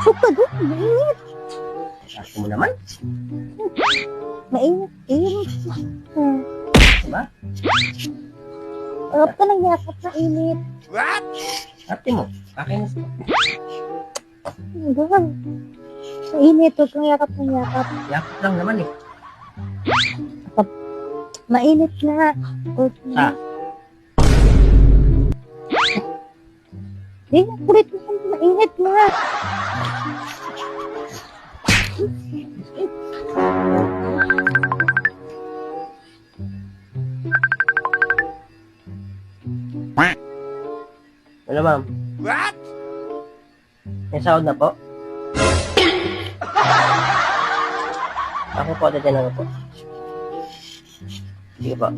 Suka doon, mainit. Sabi mo naman. Mainit, mainit. Diba? Harap ka ng yakap na init. Ate mo. Kakinis mo. Doon. Mainit, huwag kang yakap ng yakap. Yakap lang naman eh. Mainit na. Huwag Ah. na. Di na, kulit mo kung mainit na. Ano ma'am? What? May sahod na po? Ako po, dadyan ako po. Sige po.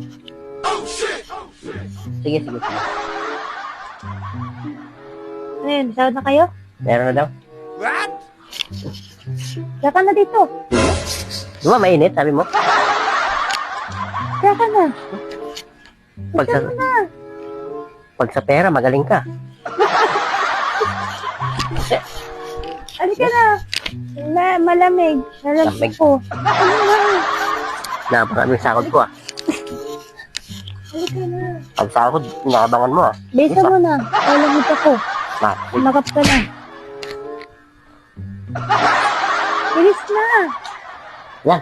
Sige, sige, sige. Ayun, sahod na kayo? Meron na daw. Saka na dito. Diba mainit, sabi mo? Saka na. Pag sa, Saka na. pag sa pera, magaling ka. Halika na. Malamig. Lamig. Nalamig ko. Ano na? Nakabangan mo yung sakod ko ah. Halika na. Pag sakod, nakabangan mo ah. Bisa mo na. Malamig ako. Ma, Makap ka na. Bilis na. yan.